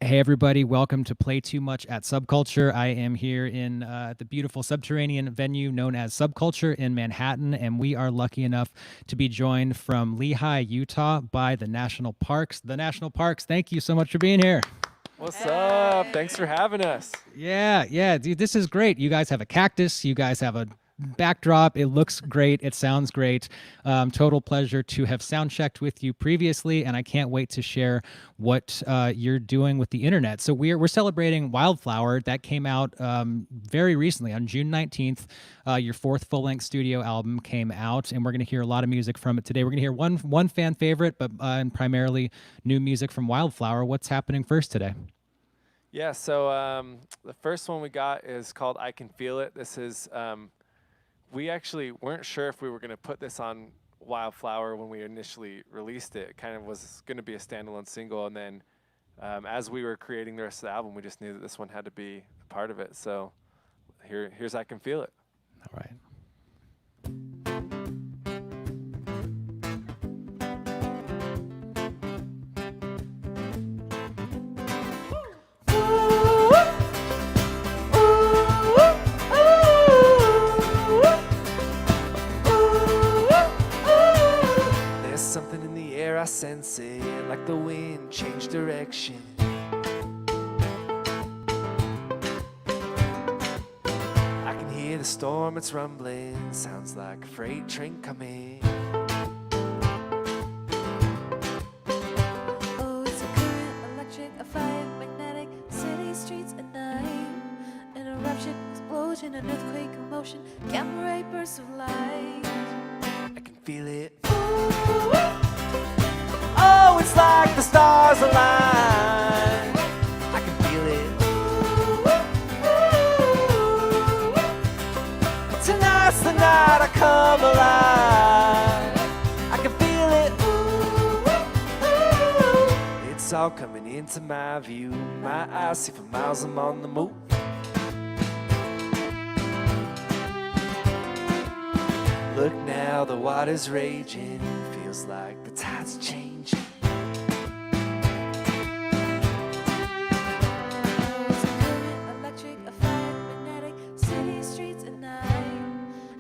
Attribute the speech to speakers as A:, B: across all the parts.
A: Hey everybody, welcome to Play Too Much at Subculture. I am here in the beautiful subterranean venue known as Subculture in Manhattan, and we are lucky enough to be joined from Lehigh, Utah by the National Parks. The National Parks, thank you so much for being here.
B: What's up? Thanks for having us.
A: Yeah, dude, this is great. You guys have a cactus, you guys have a backdrop. It looks great. It sounds great. Total pleasure to have sound checked with you previously, and I can't wait to share what you're doing with the internet. So we're celebrating Wildflower. That came out very recently on June 19th. Your fourth full-length studio album came out, and we're going to hear a lot of music from it today. We're going to hear one fan favorite, but and primarily new music from Wildflower. What's happening first today?
B: Yeah, so the first one we got is called I Can Feel It. This is we actually weren't sure if we were going to put this on Wildflower when we initially released it. It kind of was going to be a standalone single, and then as we were creating the rest of the album, we just knew that this one had to be a part of it. So here's I Can Feel It.
A: All right.
B: Something in the air, I sense it, like the wind changed direction. I can hear the storm, it's rumbling, sounds like a freight train coming.
C: Oh, it's a current, electric, a fire, magnetic, city streets at night. An eruption, explosion, an earthquake, commotion, gamma ray bursts of light.
B: I can feel it. Oh, it's like the stars align. I can feel it. Tonight's the night I come alive. I can feel it. It's all coming into my view. My eyes see for miles, I'm on the move. Look now, the water's raging. Feels like the tide's changing.
C: Oh, it's a current, electric, a fire, magnetic, city streets at night.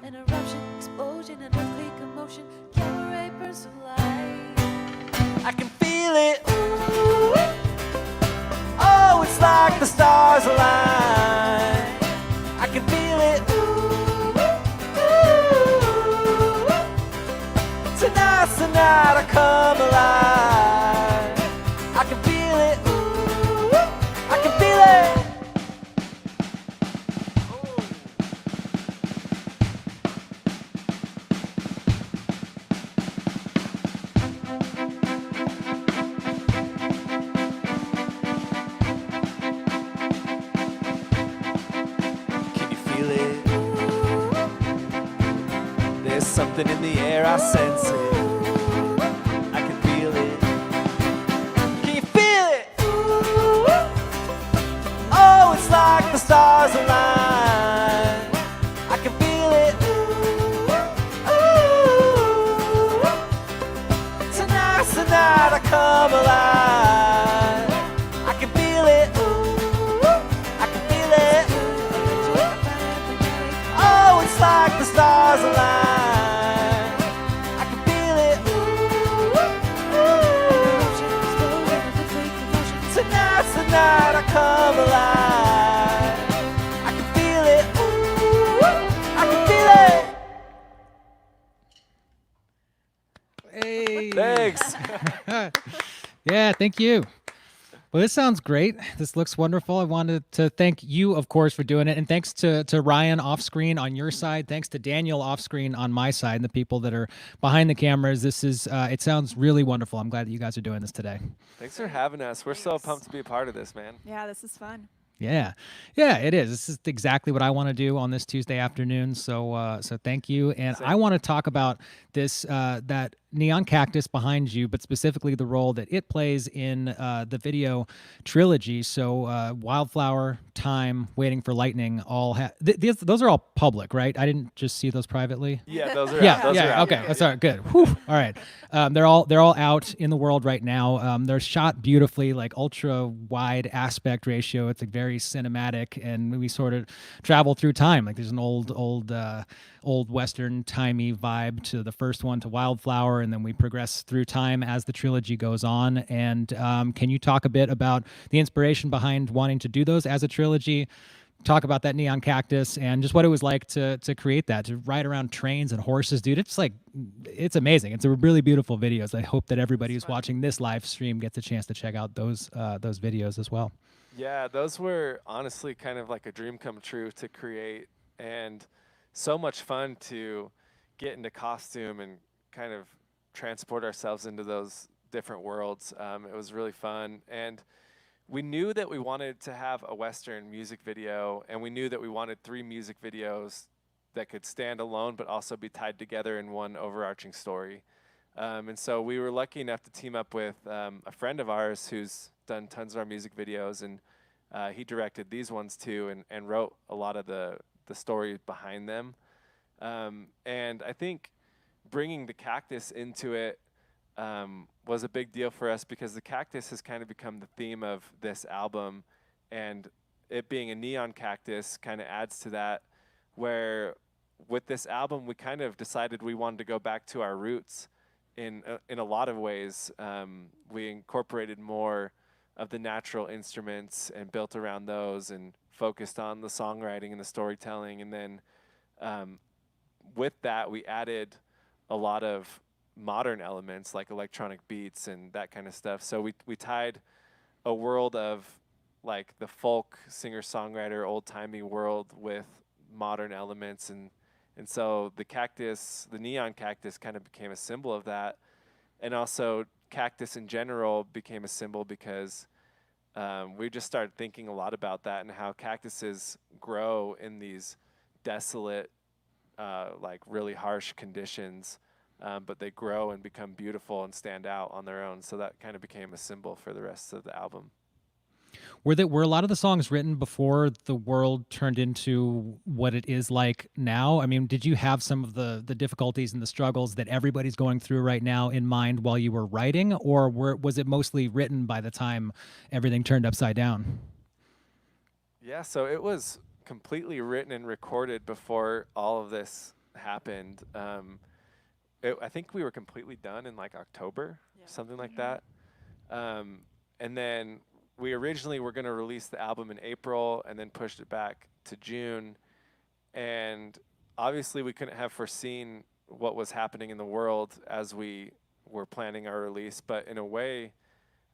C: An eruption, explosion, an earthquake, commotion, gamma ray bursts of light.
B: I can feel it. Oh, it's like the stars align. I can feel it. Tonight's the night I come alive. I can feel it. I can feel it. Can you feel it? There's something in the air, I sense it. I can feel it. Can you feel it? Oh, it's like the stars align. I can feel it. Tonight's the night I come alive. I can feel it. I can feel it. Oh, it's like the stars align. Tonight's the night I come alive. I can feel it. I can feel it.
A: Hey.
B: Thanks.
A: Yeah, thank you. Well, this sounds great. This looks wonderful. I wanted to thank you, of course, for doing it. And thanks to Ryan off screen on your side. Thanks to Daniel off screen on my side and the people that are behind the cameras. This is, it sounds really wonderful. I'm glad that you guys are doing this today.
B: Thanks for having us. We're so pumped to be a part of this, man.
D: Yeah, this is fun.
A: Yeah, yeah, it is. This is exactly what I want to do on this Tuesday afternoon. So thank you. And I
B: Same.
A: want to talk about this that neon cactus behind you, but specifically the role that it plays in the video trilogy. So Wildflower, Time, Waiting for Lightning, all those are all public, right? I didn't just see those privately.
B: Yeah, those are
A: Yeah,
B: out. Those are
A: yeah,
B: out.
A: okay. That's all right. Good. Whew. All right. They're all out in the world right now. They're shot beautifully, like ultra wide aspect ratio. It's like very cinematic, and we sort of travel through time. Like there's an old Western timey vibe to the first one, to Wildflower, and then we progress through time as the trilogy goes on. And can you talk a bit about the inspiration behind wanting to do those as a trilogy? Talk about that neon cactus and just what it was like to create that, to ride around trains and horses, dude. It's amazing. It's a really beautiful videos. I hope that everybody who's watching this live stream gets a chance to check out those videos as well.
B: Yeah, those were honestly kind of like a dream come true to create, and so much fun to get into costume and kind of transport ourselves into those different worlds. It was really fun, and we knew that we wanted to have a Western music video, and we knew that we wanted 3 music videos that could stand alone but also be tied together in one overarching story. And so we were lucky enough to team up with a friend of ours who's done tons of our music videos, and he directed these ones too, and wrote a lot of the story behind them. And I think bringing the cactus into it was a big deal for us, because the cactus has kind of become the theme of this album, and it being a neon cactus kind of adds to that, where with this album we kind of decided we wanted to go back to our roots in a lot of ways. We incorporated more of the natural instruments and built around those and focused on the songwriting and the storytelling, and then with that we added a lot of modern elements like electronic beats and that kind of stuff. So we tied a world of like the folk singer-songwriter old-timey world with modern elements, and so the cactus, the neon cactus, kind of became a symbol of that. And also cactus in general became a symbol because we just started thinking a lot about that and how cactuses grow in these desolate, like really harsh conditions. But they grow and become beautiful and stand out on their own. So that kind of became a symbol for the rest of the album.
A: Were a lot of the songs written before the world turned into what it is like now? I mean, did you have some of the difficulties and the struggles that everybody's going through right now in mind while you were writing, or was it mostly written by the time everything turned upside down?
B: Yeah, so it was completely written and recorded before all of this happened. I think we were completely done in like October, something like that. And then we originally were going to release the album in April and then pushed it back to June. And obviously we couldn't have foreseen what was happening in the world as we were planning our release. But in a way,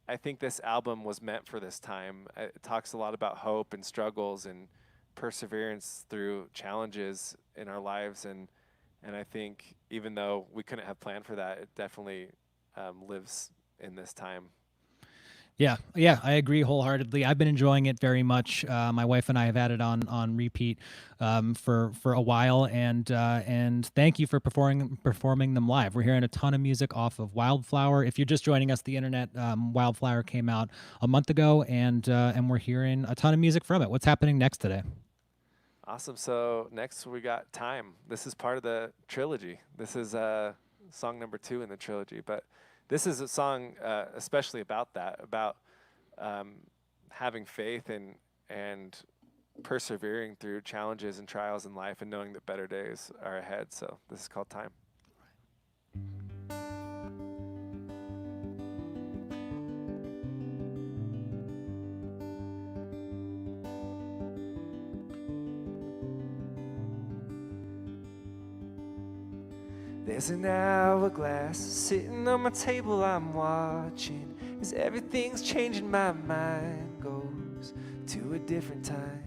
B: I think this album was meant for this time. It talks a lot about hope and struggles and perseverance through challenges in our lives. And I think even though we couldn't have planned for that, it definitely lives in this time.
A: Yeah, I agree wholeheartedly. I've been enjoying it very much. My wife and I have had it on repeat for a while, and thank you for performing them live. We're hearing a ton of music off of Wildflower. If you're just joining us, the internet, Wildflower came out a month ago, and we're hearing a ton of music from it. What's happening next today?
B: Awesome. So next we got Time. This is part of the trilogy. This is song number 2 in the trilogy, but this is a song especially about that, about having faith and persevering through challenges and trials in life and knowing that better days are ahead. So this is called Time. There's an hourglass sitting on my table, I'm watching as everything's changing. My mind goes to a different time.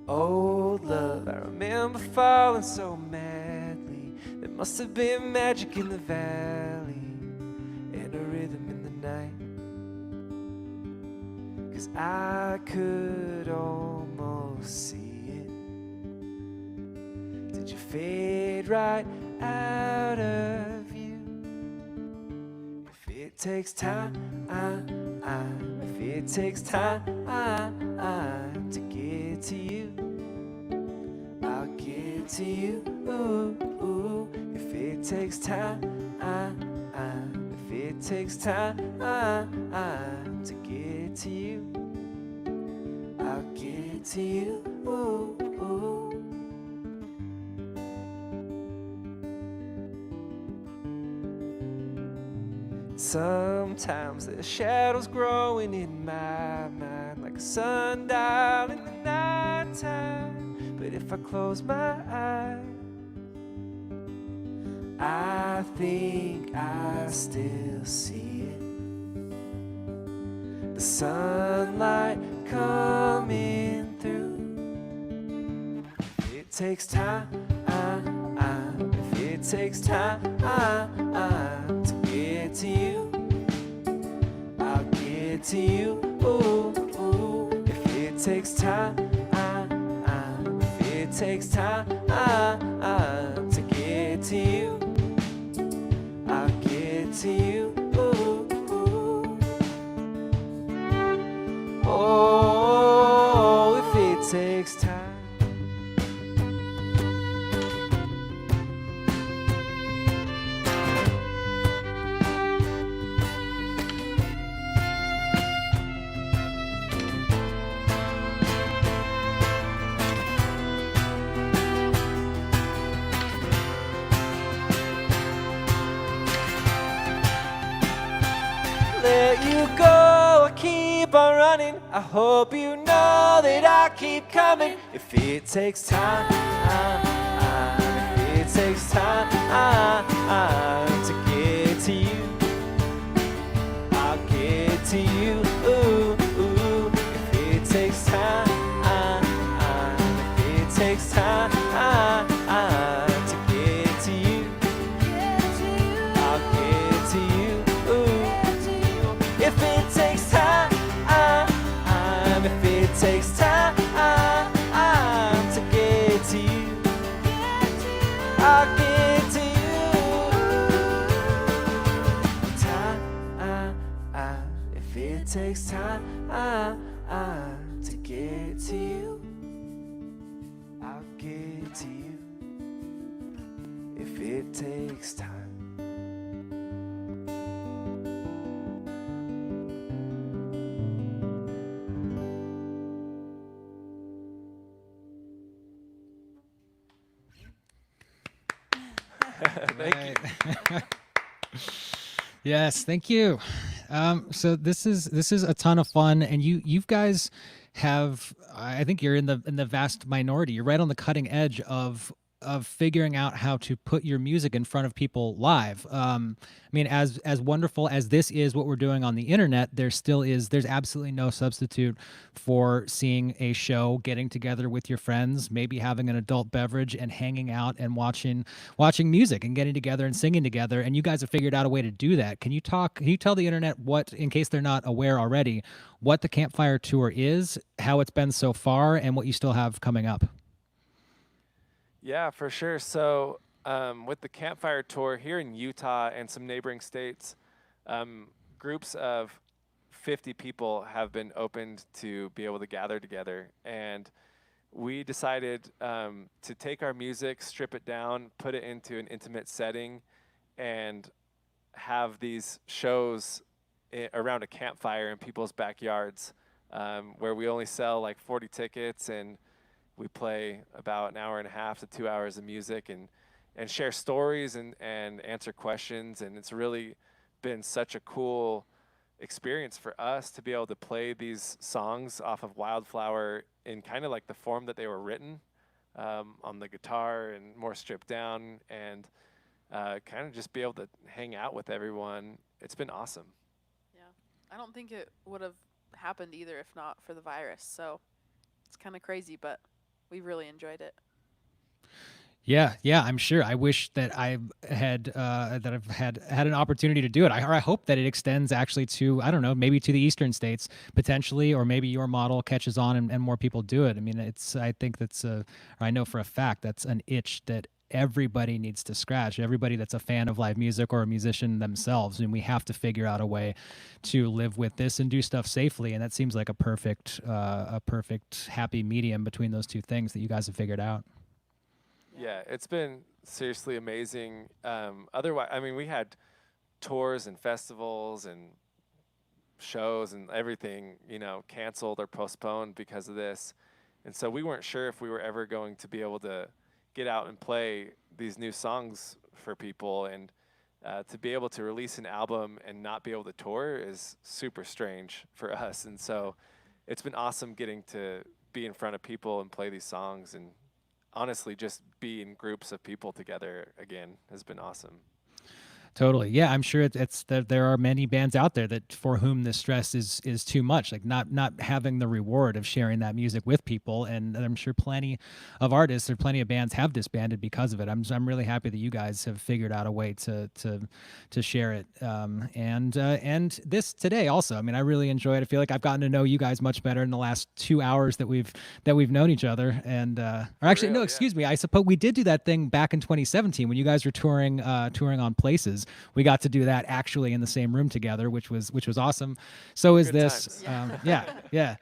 B: Old love, I remember falling so madly. There must have been magic in the valley and a rhythm in the night. 'cause I could almost see it. Did you fade right out of view? If it takes time, if it takes time to get to you, I'll get to you. Ooh. If it takes time, if it takes time to get to you, I'll get to you. Ooh. Sometimes there's shadows growing in my mind, like a sundial in the nighttime. But if I close my eyes, I think I still see it. The sunlight coming through. If it takes time, if it takes time to get to you, I'll get to you. Ooh. If it takes time, if it takes time to get to you, I'll get to you. Oh, if it takes time. Let you go, I keep on running. I hope you know that I keep coming. If it takes time, if it takes time to get to you, I'll get to you. Ooh. If it takes time, if it takes time to get to you, I'll get to you. If it takes time, if it takes time to get to you, I'll get to you. Time, if it takes time to get to you, I'll get to you. If it takes time. Thank you.
A: Yes, thank you. So this is a ton of fun, and you guys have, I think you're in the vast minority. You're right on the cutting edge of figuring out how to put your music in front of people live. I mean, as wonderful as this is, what we're doing on the internet, there's absolutely no substitute for seeing a show, getting together with your friends, maybe having an adult beverage and hanging out and watching music and getting together and singing together. And you guys have figured out a way to do that. Can you tell the internet what, in case they're not aware already, what the Campfire Tour is, how it's been so far, and what you still have coming up?
B: Yeah, for sure. So with the Campfire Tour here in Utah and some neighboring states, groups of 50 people have been opened to be able to gather together. And we decided to take our music, strip it down, put it into an intimate setting, and have these shows around a campfire in people's backyards, where we only sell like 40 tickets, and we play about an hour and a half to 2 hours of music and share stories and answer questions. And it's really been such a cool experience for us to be able to play these songs off of Wildflower in kind of like the form that they were written, on the guitar and more stripped down, and kind of just be able to hang out with everyone. It's been awesome.
D: Yeah. I don't think it would have happened either if not for the virus. So it's kind of crazy, but we really enjoyed it.
A: Yeah, I'm sure. I wish that I've had an opportunity to do it. I hope that it extends actually to, I don't know, maybe to the eastern states potentially, or maybe your model catches on and more people do it. I mean, I think I know for a fact that's an itch that everybody needs to scratch. Everybody that's a fan of live music or a musician themselves, and we have to figure out a way to live with this and do stuff safely. And that seems like a perfect happy medium between those two things that you guys have figured out.
B: Yeah, it's been seriously amazing. Otherwise, I mean, we had tours and festivals and shows and everything, canceled or postponed because of this. And so we weren't sure if we were ever going to be able to get out and play these new songs for people. And to be able to release an album and not be able to tour is super strange for us. And so it's been awesome getting to be in front of people and play these songs, and honestly, just be in groups of people together again has been awesome.
A: Totally. Yeah, I'm sure it's that there are many bands out there that for whom this stress is too much, like not having the reward of sharing that music with people. And I'm sure plenty of artists or plenty of bands have disbanded because of it. I'm really happy that you guys have figured out a way to share it. And this today also. I mean, I really enjoyed it. I feel like I've gotten to know you guys much better in the last 2 hours that we've known each other. And or actually, no, excuse me. I suppose we did do that thing back in 2017 when you guys were touring on Places. We got to do that actually in the same room together, which was awesome. So is
B: Good
A: this.
B: times.
A: Yeah.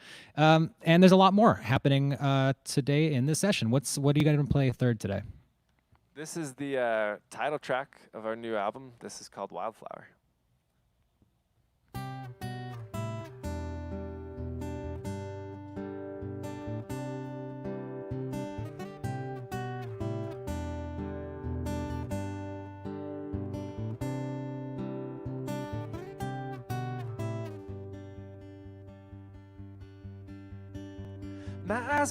A: And there's a lot more happening today in this session. What are you going to play third today?
B: This is the title track of our new album. This is called Wildflower.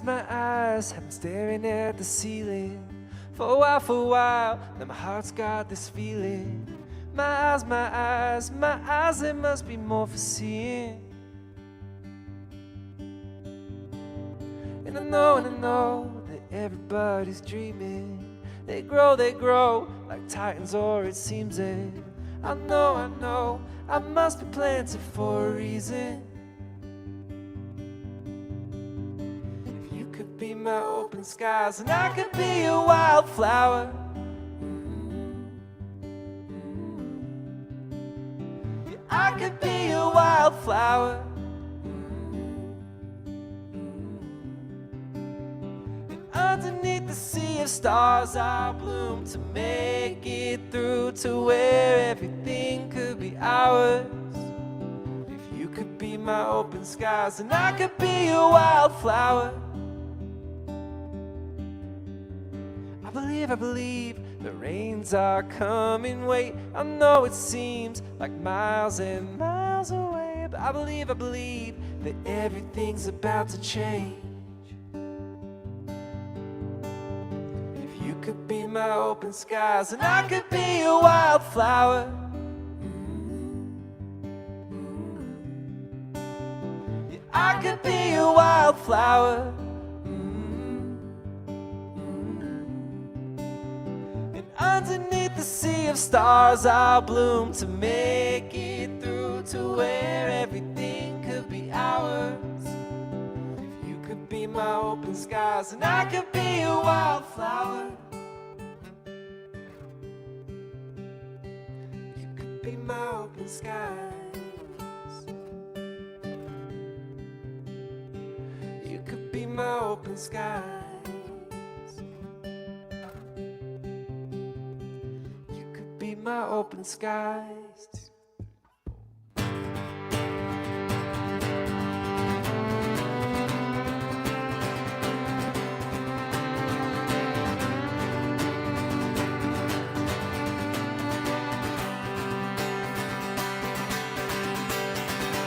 B: My eyes have been staring at the ceiling for a while. Now my heart's got this feeling. My eyes, there must be more for seeing. And I know that everybody's dreaming. They grow like titans, or it seems it. I know, I must be planted for a reason. Be my open skies, and I could be a wildflower. Yeah, I could be a wildflower. And underneath the sea of stars, I'll bloom to make it through to where everything could be ours. If you could be my open skies, and I could be a wildflower. I believe the rains are coming. Wait, I know it seems like miles and miles away, but I believe that everything's about to change. If you could be my open skies, and I could be a wildflower. Yeah, I could be a wildflower. Underneath the sea of stars, I'll bloom to make it through to where everything could be ours. If you could be my open skies, and I could be a wildflower. You could be my open skies. You could be my open skies. My open skies.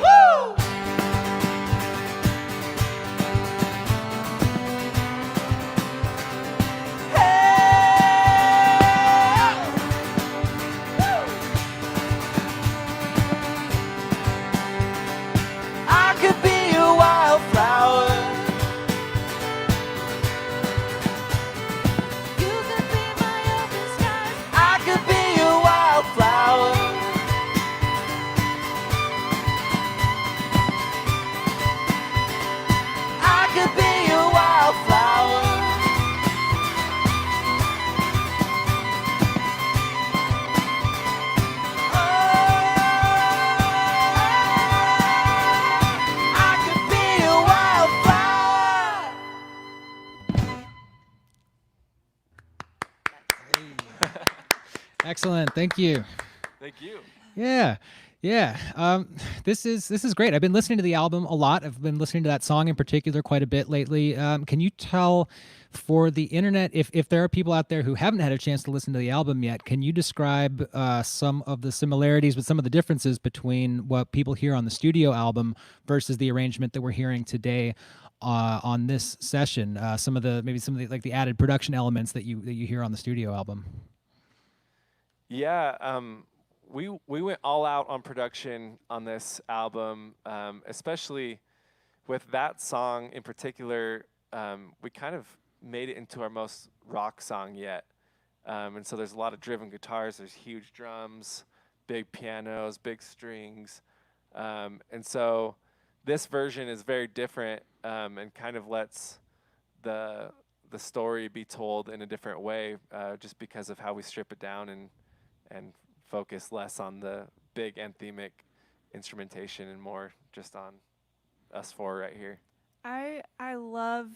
B: Woo! Hey! Woo!
A: Excellent. Thank you.
B: Thank you.
A: Yeah. Yeah. This is great. I've been listening to the album a lot. I've been listening to that song in particular quite a bit lately. Can you tell for the internet, if there are people out there who haven't had a chance to listen to the album yet, can you describe some of the similarities but some of the differences between what people hear on the studio album versus the arrangement that we're hearing today on this session? Some of the like the added production elements that you hear on the studio album.
B: Yeah, we went all out on production on this album, especially with that song in particular. We kind of made it into our most rock song yet, and so there's a lot of driven guitars. There's huge drums, big pianos, big strings, and so this version is very different and kind of lets the story be told in a different way, just because of how we strip it down and focus less on the big anthemic instrumentation and more just on us four right here.
E: I love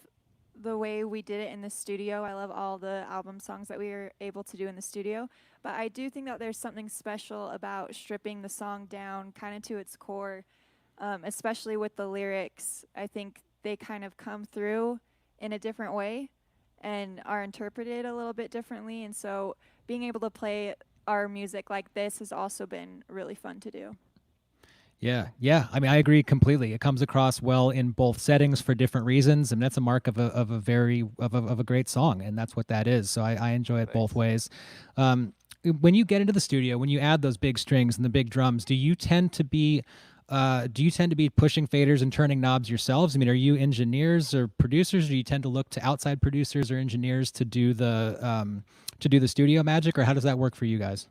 E: the way we did it in the studio. I love all the album songs that we were able to do in the studio. But I do think that there's something special about stripping the song down kind of to its core, especially with the lyrics. I think they kind of come through in a different way and are interpreted a little bit differently. And so being able to play our music like this has also been really fun to do.
A: Yeah. I mean, I agree completely. It comes across well in both settings for different reasons, and that's a mark of a great song, and that's what that is. So I enjoy it both ways. When you get into the studio, when you add those big strings and the big drums, do you tend to be pushing faders and turning knobs yourselves? I mean, are you engineers or producers? Or do you tend to look to outside producers or engineers to do the studio magic, or how does that work for you guys?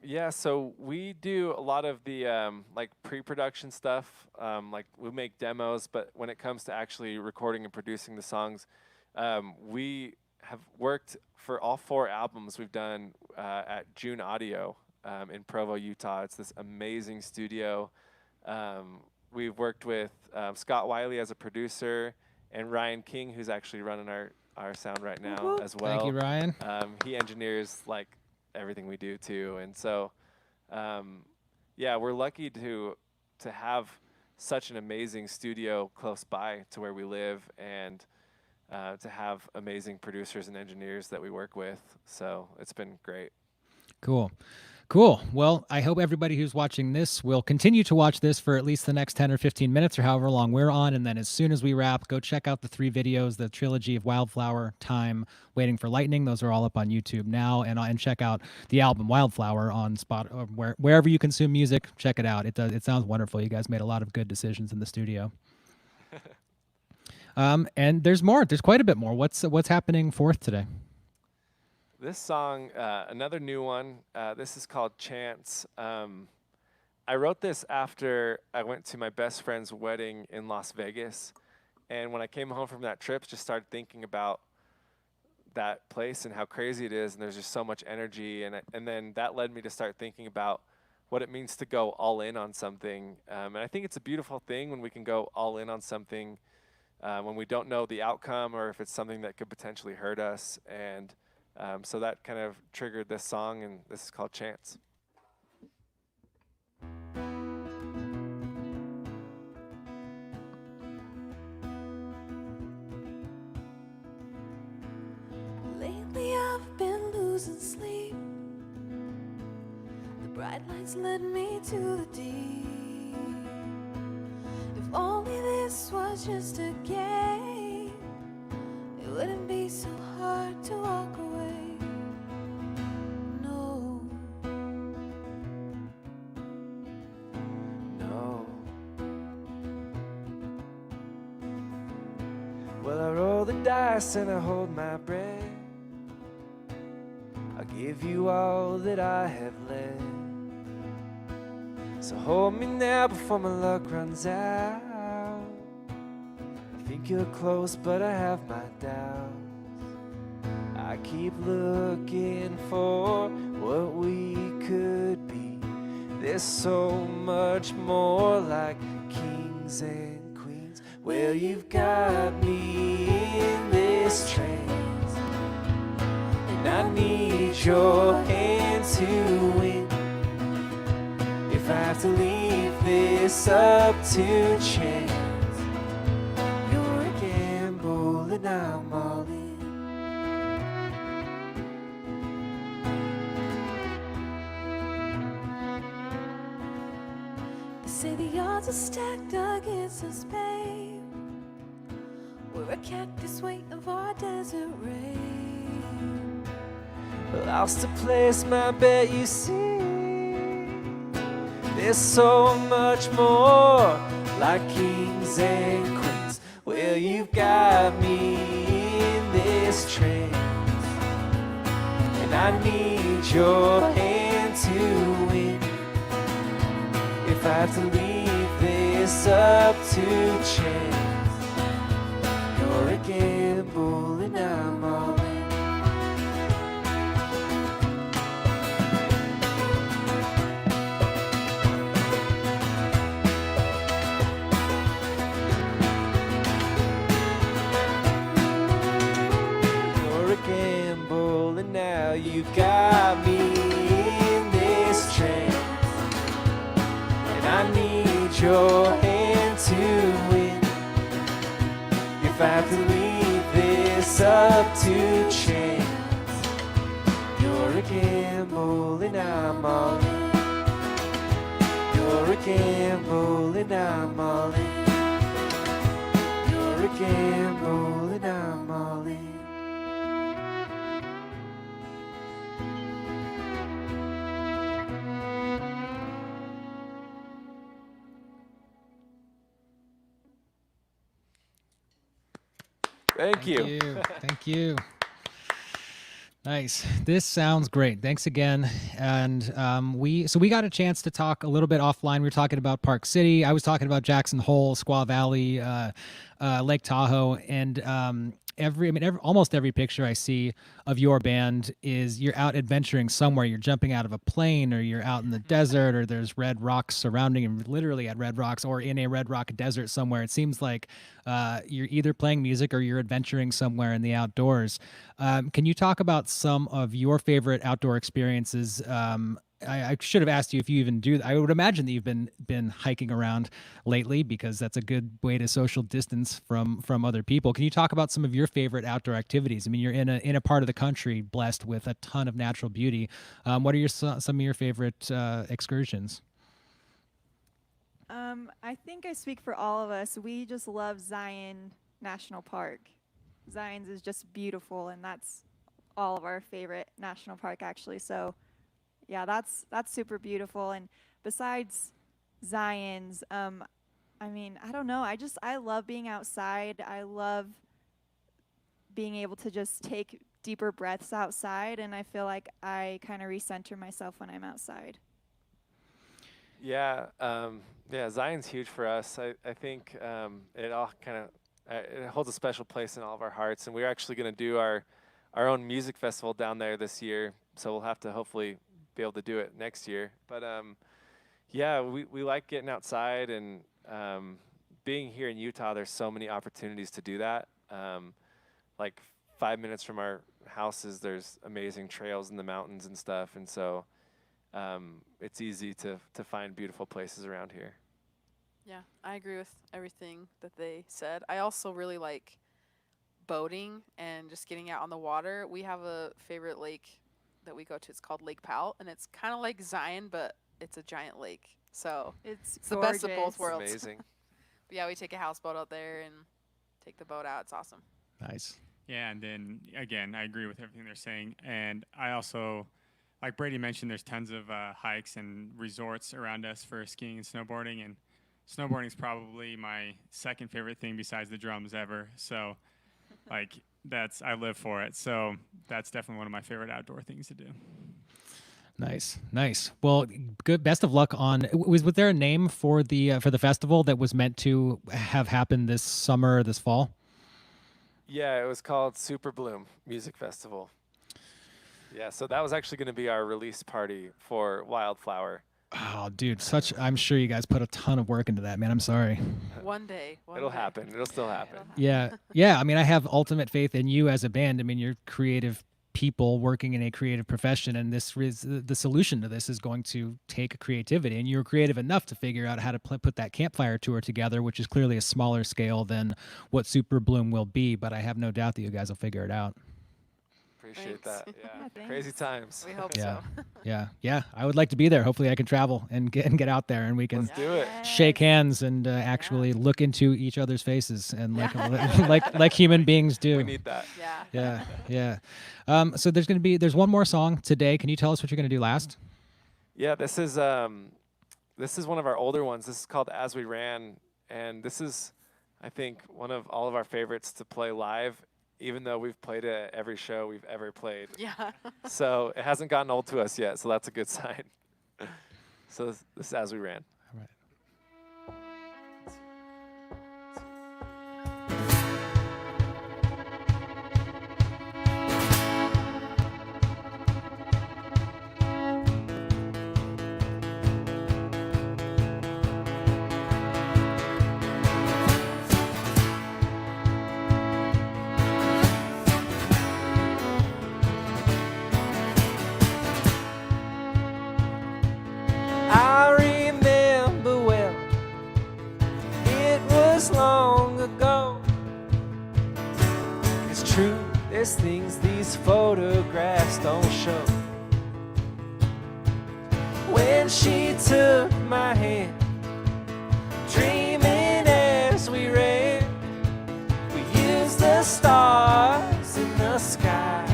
B: Yeah, so we do a lot of the like pre-production stuff. Like we make demos, but when it comes to actually recording and producing the songs, we have worked for all 4 albums we've done at June Audio in Provo, Utah. It's this amazing studio. We've worked with Scott Wiley as a producer and Ryan King, who's actually running our sound right now as well.
A: Thank you, Ryan.
B: He engineers like everything we do too, and so yeah, we're lucky to have such an amazing studio close by to where we live, and to have amazing producers and engineers that we work with. So it's been great.
A: Cool. Well, I hope everybody who's watching this will continue to watch this for at least the next 10 or 15 minutes or however long we're on. And then as soon as we wrap, go check out the 3 videos, the trilogy of Wildflower, Time, Waiting for Lightning. Those are all up on YouTube now. And check out the album Wildflower on wherever you consume music. Check it out. It sounds wonderful. You guys made a lot of good decisions in the studio. And there's more. There's quite a bit more. What's happening forth today?
B: This song, another new one, this is called Chance. I wrote this after I went to my best friend's wedding in Las Vegas. And when I came home from that trip, just started thinking about that place and how crazy it is. And there's just so much energy. And then that led me to start thinking about what it means to go all in on something. And I think it's a beautiful thing when we can go all in on something when we don't know the outcome or if it's something that could potentially hurt us. And so that kind of triggered this song, and this is called Chance.
C: Lately I've been losing sleep. The bright lights led me to the deep. If only this was just a game, it wouldn't be so hard to walk away.
B: No. Well, I roll the dice and I hold my breath. I'll give you all that I have left. So hold me now before my luck runs out. I think you're close, but I have my doubts. I keep looking for what we could be. There's so much more, like kings and queens. Well, you've got me in this trance, and I need your hand to win. If I have to leave this up to chance, you're a gamble and I'm all in.
C: They say the odds are stacked against us, babe. We're a cactus waiting for our desert rain.
B: Lost a place, my bet, you see. There's so much more, like kings and queens. Well, you've got me in this trance, and I need your hand to win. If I have to leave this up to chance, you're a gamble and I'm all in. You're a gamble and now you got me in this trance, and I need your hand to win. If I have to leave this up to chance, you're a gamble and I'm all in. You're a gamble and I'm all in. You're a gamble and I'm all in. Thank you.
A: Thank you. Nice. This sounds great. Thanks again. And we got a chance to talk a little bit offline. We were talking about Park City. I was talking about Jackson Hole, Squaw Valley, Lake Tahoe, and almost every picture I see of your band is you're out adventuring somewhere. You're jumping out of a plane, or you're out in the desert, or there's red rocks surrounding, and literally at red rocks, or in a red rock desert somewhere. It seems like you're either playing music or you're adventuring somewhere in the outdoors. Can you talk about some of your favorite outdoor experiences? I should have asked you if you even do. I would imagine that you've been hiking around lately, because that's a good way to social distance from other people. Can you talk about some of your favorite outdoor activities? I mean, you're in a part of the country blessed with a ton of natural beauty. What are some of your favorite excursions?
E: I think I speak for all of us. We just love Zion National Park. Zion's is just beautiful, and that's all of our favorite national park, actually. So yeah, that's super beautiful. And besides Zion's, I mean, I don't know. I love being outside. I love being able to just take deeper breaths outside, and I feel like I kind of recenter myself when I'm outside.
B: Yeah, Zion's huge for us. I think it all kind of it holds a special place in all of our hearts, and we're actually going to do our own music festival down there this year. So we'll have to hopefully be able to do it next year. But yeah, we like getting outside, and being here in Utah, there's so many opportunities to do that. Like 5 minutes from our houses, there's amazing trails in the mountains and stuff, and so it's easy to find beautiful places around here.
D: Yeah, I agree with everything that they said. I also really like boating and just getting out on the water. We have a favorite lake that we go to. It's called Lake Powell, and it's kind of like Zion, but it's a giant lake. So
E: It's
D: the best of both
E: gorgeous.
D: worlds.
B: Amazing.
D: But yeah, we take a houseboat out there and take the boat out. It's awesome.
A: Nice.
F: Yeah, and then again, I agree with everything they're saying. And I also, like Brady mentioned, there's tons of hikes and resorts around us for skiing and snowboarding. And snowboarding is probably my second favorite thing besides the drums ever. So, like, I live for it. So that's definitely one of my favorite outdoor things to do.
A: Nice. Well, good. Best of luck on. Was there a name for the festival that was meant to have happened this summer or this fall?
B: Yeah, it was called Super Bloom Music Festival. Yeah, so that was actually going to be our release party for Wildflower.
A: Oh, dude, I'm sure you guys put a ton of work into that, man. I'm sorry.
D: One day.
B: It'll happen. It'll still happen.
A: Yeah. I mean, I have ultimate faith in you as a band. I mean, you're creative people working in a creative profession, and this is the solution to this is going to take creativity, and you're creative enough to figure out how to put that Campfire Tour together, which is clearly a smaller scale than what Super Bloom will be, but I have no doubt that you guys will figure it out.
B: Appreciate
D: Thanks.
B: that.
E: Yeah,
B: Yeah. Crazy
E: thanks.
B: times.
D: We hope
A: Yeah.
D: so.
A: Yeah, I would like to be there. Hopefully I can travel and get out there, and we can
B: Let's do it.
A: shake hands and actually look into each other's faces, and like human beings do.
B: We need that.
D: Yeah.
A: So there's one more song today. Can you tell us what you're gonna do last?
B: Yeah, this is one of our older ones. This is called As We Ran, and this is, I think, one of all of our favorites to play live, even though we've played it at every show we've ever played.
D: Yeah.
B: So it hasn't gotten old to us yet, so that's a good sign. So this is As We Ran.
A: All right.
B: I remember well, it was long ago. It's true, there's things these photographs don't show. When she took my hand, dreaming as we ran, we used the stars in the sky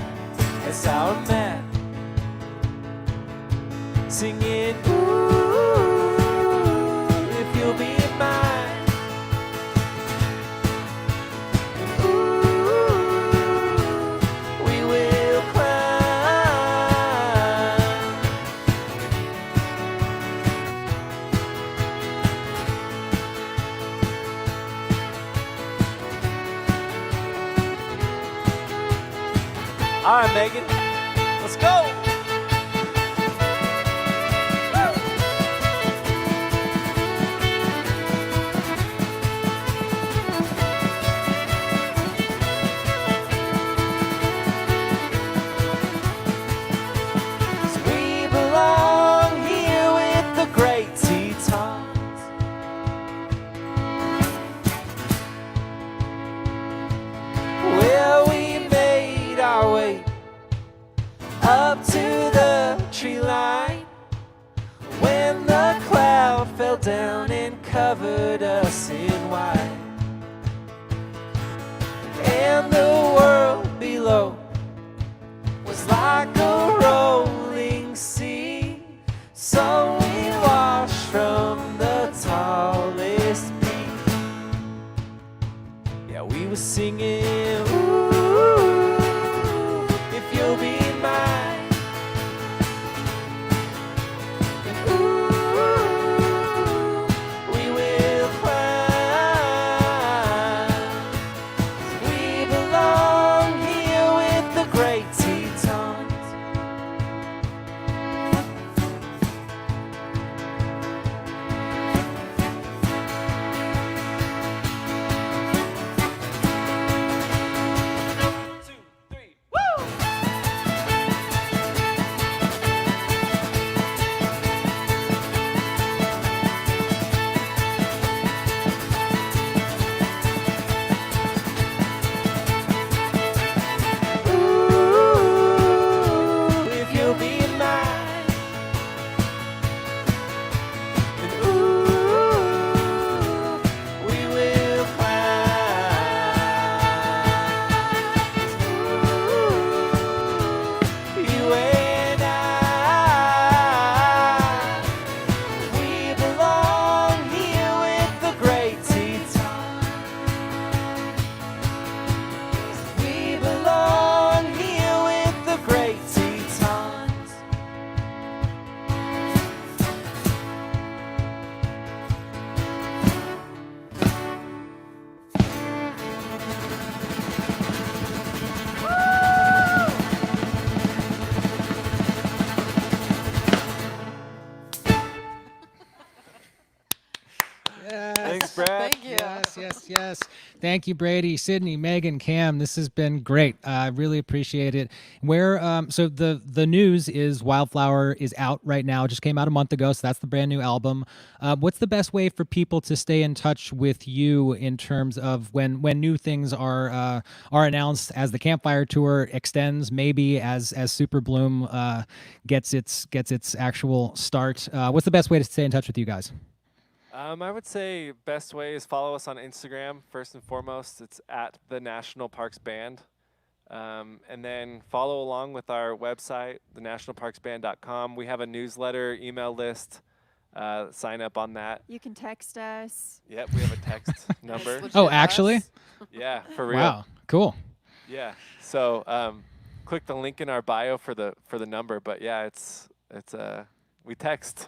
B: as our map, singing, ooh, if you'll be mine. And ooh, we will climb. All right, Megan, let's go. We belong here with the great Tetons. Well, we made our way up to the tree line when the cloud fell down and covered us in white, and the world below was like a rolling sea. So we watched from the tallest peak. Yeah, we were singing, ooh, if you'll be mine. And ooh, we will climb. We belong here with the great Tetons. Thanks, Brad.
D: Thank you.
A: Yes. Thank you, Brady, Sydney, Megan, Cam. This has been great. I really appreciate it. Where so the news is Wildflower is out right now. It just came out a month ago, so that's the brand new album. What's the best way for people to stay in touch with you in terms of when new things are announced as the Campfire Tour extends, maybe as Super Bloom gets its actual start? What's the best way to stay in touch with you guys?
B: I would say best way is follow us on Instagram first and foremost. It's at the National Parks Band, and then follow along with our website, thenationalparksband.com. We have a newsletter, email list. Sign up on that.
E: You can text us.
B: Yep, we have a text number.
D: Legit
A: Oh, actually?
D: us.
B: Yeah, for real.
A: Wow, cool.
B: Yeah. So click the link in our bio for the number. But yeah, it's we text.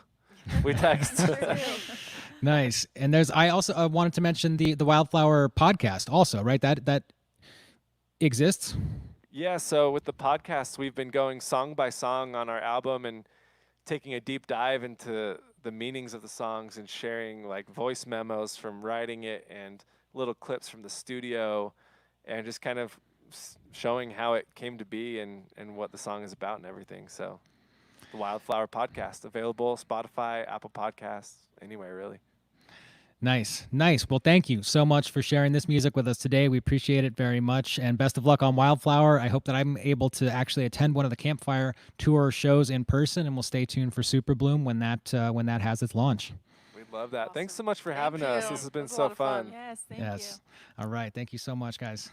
B: We text.
A: Nice. And I also wanted to mention the Wildflower podcast also, right? That exists.
B: Yeah, so with the podcast, we've been going song by song on our album and taking a deep dive into the meanings of the songs and sharing like voice memos from writing it and little clips from the studio and just kind of showing how it came to be and what the song is about and everything. So the Wildflower podcast, available Spotify, Apple Podcasts, anywhere really.
A: Nice. Well, thank you so much for sharing this music with us today. We appreciate it very much, and best of luck on Wildflower. I hope that I'm able to actually attend one of the Campfire Tour shows in person, and we'll stay tuned for Super Bloom when that has its launch.
B: We'd love that.
D: Awesome.
B: Thanks so much for
D: Thank
B: having us.
D: you.
B: This has been
D: It was a
B: so
D: lot of fun.
B: fun.
E: Yes, thank
A: Yes. All right. Thank you so much, guys.